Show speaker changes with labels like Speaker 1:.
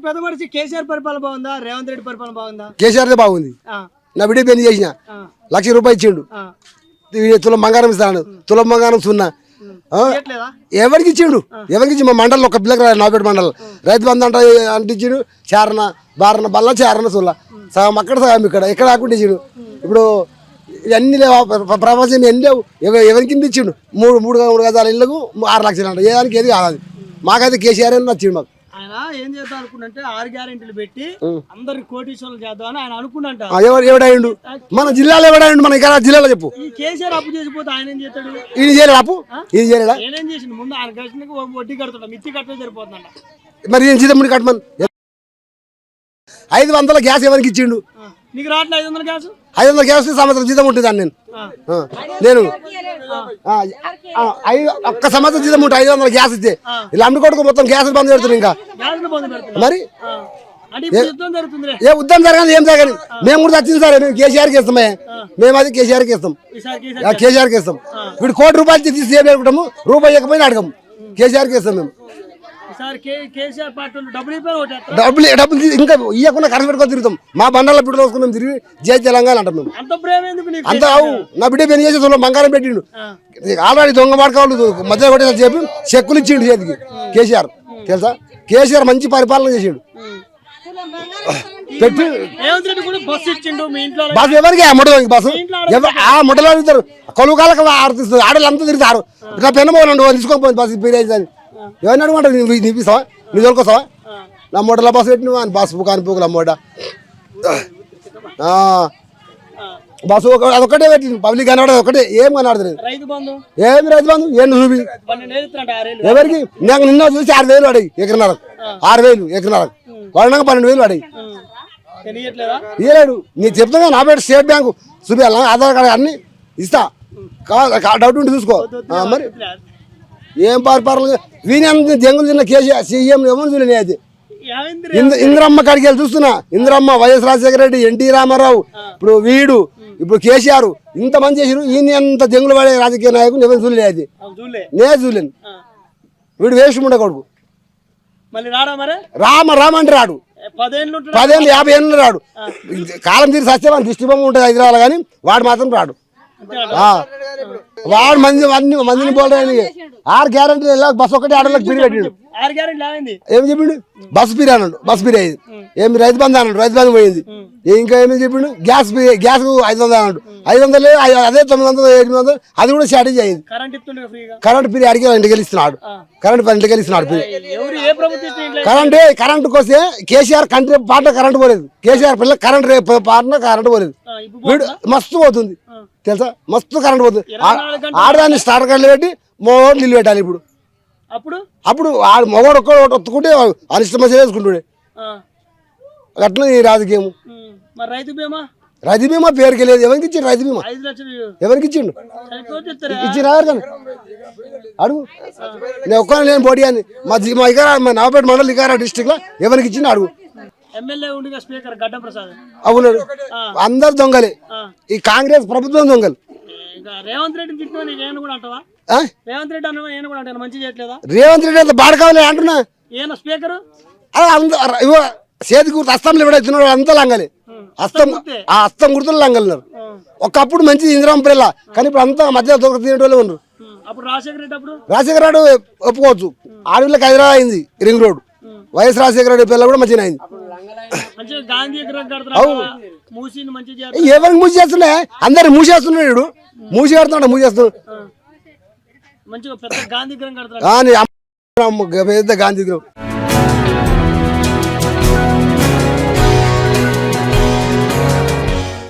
Speaker 1: పెద్ద మనిషి కేసీఆర్ పరిపాలన బాగుందా రేవంత్ రెడ్డి పరిపాలన బాగుందా?
Speaker 2: కేసీఆర్ బాగుంది. నా బిడ్డ పెళ్లి చేసిన ₹1,00,000 ఇచ్చిండు. తులం బంగారం ఇస్తాను, తులం బంగారం సున్నా. ఎవరికి ఇచ్చిండు? ఎవరికి ఇచ్చి మా మండలం ఒక పిల్లకి నాపేట మండలం రైతు బంధు అంటించిండు. చారణ బారణ బల్ల చారణ సుల్ల సగం అక్కడ సగం ఇక్కడ ఎక్కడ కాకుండా ఇచ్చిండు. ఇప్పుడు ఇవన్నీ లేవు, ప్రపంచం ఎన్ని లేవు. ఎవరికి కింద ఇచ్చిండు? మూడు గజాల ఇళ్ళకు 6 లక్షలు అంట. ఏ దానికి ఏది కాదు. మాకైతే కేసీఆర్ అని నచ్చిండు. మాకు
Speaker 1: ఆయన ఏం చేద్దాం అనుకుంటే 6 గ్యారెంటీలు పెట్టి అందరికి కోటీశ్వరులు చేద్దామని ఆయన అనుకున్నంట.
Speaker 2: ఎవడాయిండు? మన జిల్లాలో ఎవడాయిండు? మన ఇక్కడ జిల్లాలో చెప్పు.
Speaker 1: ఈ కేసీఆర్ అప్పు చేసిపోతే ఆయన ఏం చేస్తాడు?
Speaker 2: ఇది చేయలేడు అప్పు. ఇది చేయలేడా?
Speaker 1: నేనేం చేసిండు? ముందు ఆయన కలిసి వడ్డీ కడుతుంటా, మిత్తి కట్టడం సరిపోతుందంట.
Speaker 2: మరి ఏం సీతమ్ముడి కట్టమని 500 గ్యాస్ ఎవరికి ఇచ్చిండు?
Speaker 1: నీకు రావట్లే 500 గ్యాస్?
Speaker 2: 500 గ్యాస్ సంవత్సరం జీతం ఉంటుంది. నేను ఒక్క సంవత్సరం జీతం ఉంటుంది. 500 గ్యాస్ ఇస్తే ఇలా అమ్ముకోవడం మొత్తం గ్యాస్ బంద్ పెడుతుంది. ఇంకా మరి ఏ ఉద్యమం జరగాలి ఏం జరగాలి? మేము కూడా వచ్చింది సార్. మేము కేసీఆర్కి ఇస్తామే. మేము అది కేసీఆర్కి ఇస్తాం. కేసీఆర్కి ఇస్తాం. ఇప్పుడు ₹1,00,00,000 తీసి ఏం పెట్టుకుంటాము? రూపాయి ఇవ్వకపోయినా అడగము. కేసీఆర్కి ఇస్తాం మేము. డబ్బులు ఇంకా ఇవ్వకుండా ఖర్చు పెట్టుకొని తిరుగుతాం. మా బండాల బిడ్డలు వస్తున్నాం తిరిగి జై తెలంగాణ అంటాం మేము. అంత అవు నా బిడ్డ పెళ్లి చేసి బంగారం పెట్టిండు. ఆల్రెడీ దొంగ మాడకాళ్ళు మధ్య కొట్టేసి చెప్పి చెక్కులు ఇచ్చిండు చేతికి కేసీఆర్. తెలుసా? కేసీఆర్ మంచి పరిపాలన చేసిండు. పెట్టి బస్సు ఎవరికి బస్సు ఆ ముట్టలో అడుగుతారు. కొలుకాలకు ఆడుతుంది. ఆడవాళ్ళంతా తిరుగుతారు. ఇట్లా పెన్నపోనండి తీసుకోకపోయింది బస్సు పీరేసి అని ఎవరిని అడుగుంటారు? నీపిస్తావా? నీ దొరకొస్తావా? నా మూటల బస్సు పెట్టి నువ్వు బస్సు కానిపోకులు అమ్మోట బస్సు అదొక్కటే పెట్టి పబ్లిక్ కనబడదు. ఒకటే ఏం కనబడుతుంది? ఏమి రైతు బంధు ఏం చూపి ఎవరికి? నాకు నిన్న చూసి 6,000 అడిగి ఎకరన్నరకు 6,000 ఎకరన్నరకు వాడినాక 12,000 అడిగి ఇయ్యలేడు. నీకు చెప్తున్నా నా పేరు స్టేట్ బ్యాంకు చూపించాలి. ఆధార్ కార్డు అన్ని ఇస్తా. డౌట్ ఉంటే చూసుకో. మరి ఏం పరిపాలన వీని అంత జంగులు తిన్న కేసీఆర్ సీఎం ఏమని చూడలే. అది ఇందిరమ్మ కాడికి వెళ్ళి చూస్తున్నా. ఇందిరమ్మ, వైఎస్ రాజశేఖర రెడ్డి, ఎన్టీ రామారావు, ఇప్పుడు వీడు, ఇప్పుడు కేసీఆర్ ఇంత మంది చేసిరు. ఈయన ఎంత జంగులు పడే రాజకీయ నాయకులు ఎవరు చూడలే. అది నేను చూడలేను. వీడు వేస్ట్ ఉండే కొడుకు. రామ అంటే రాడు. 10 ఏళ్ళు 50 ఏళ్ళు రాడు. కాలం తీరి సస్తే మన దిష్టి బొమ్మ ఉంటుంది హైదరాబాద్ కానీ వాడు మాత్రం రాడు. వాడు మందిని పోలే. 6 గ్యారెంటీ బస్సు ఒకటి ఆడలకు పిరి పెట్టిండు. ఏం చెప్పిండు? బస్సు పిరి అన్నాడు. బస్సు పిరి అయింది. ఏమి రైతు బంధు అన్నాడు. రైతు బంధు పోయింది. ఇంకా ఏమి చెప్పిండు? గ్యాస్ 500 అన్నాడు. 500 అదే 900 800 అది కూడా స్ట్రాటజీ అయింది. కరెంట్ పిరి అడిగి ఇంటికి వెళ్ళిస్తున్నాడు. కరెంట్ ఇంటికి వెళ్ళిస్తున్నాడు. కరెంటుకి వస్తే కేసీఆర్ కంట్రీ పాటలో కరెంట్ పోలేదు. కేసీఆర్ పిల్లలు కరెంట్ పాటలో కరెంట్ పోలేదు. వీడు మస్తు పోతుంది తెలుసా? మస్తు కరెంట్ పోతుంది. ఆడదాన్ని స్టార్ట్ కళ్ళు పెట్టి మొగోడు నీళ్ళు పెట్టాలి. అప్పుడు మొగోడు ఒత్తుకుంటే అనిష్టమ వేసుకుంటుండే. అట్లా ఈ రాజకీయం. రైతు బీమా పేరుకి లేదు. ఎవరికి ఇచ్చిండు రైతు బీమా? ఎవరికి ఇచ్చిండు? ఇచ్చిన అడుగు. నేను ఒక్కనే నేను పోటీ అని మా నవపేట మండలం ఇకారా డిస్ట్రిక్ట్ లో ఎవరికి ఇచ్చిండు అడుగు. అవును. అందరు దొంగలే. ఈ కాంగ్రెస్ ప్రభుత్వం దొంగలు.
Speaker 1: రేవంత్ రెడ్డి
Speaker 2: అంత బాడకావాలి అంటున్నా. చేతి గుర్తు అస్తంలో ఎవడైతున్నాడు అంతా లంగలే. అస్తం గుర్తులు లంగలినారు. ఒకప్పుడు మంచిది ఇందిరామ పిల్ల కానీ ఇప్పుడు అంతా మధ్య తినేటోళ్ళే ఉన్నారు. రాజశేఖర రెడ్డి ఒప్పుకోవచ్చు. ఆడవిళ్ళకి హైదరాబాద్ అయింది ring road. YS Rajasekhara Reddy పిల్ల కూడా మంచిగా అయింది. ఎవరికి మూసి చేస్తున్నా? అందరు మూసేస్తున్నాడు. మూసి కడుతున్నాడు. మూసేస్తున్నాడు పెద్ద గాంధీ విగ్రహం.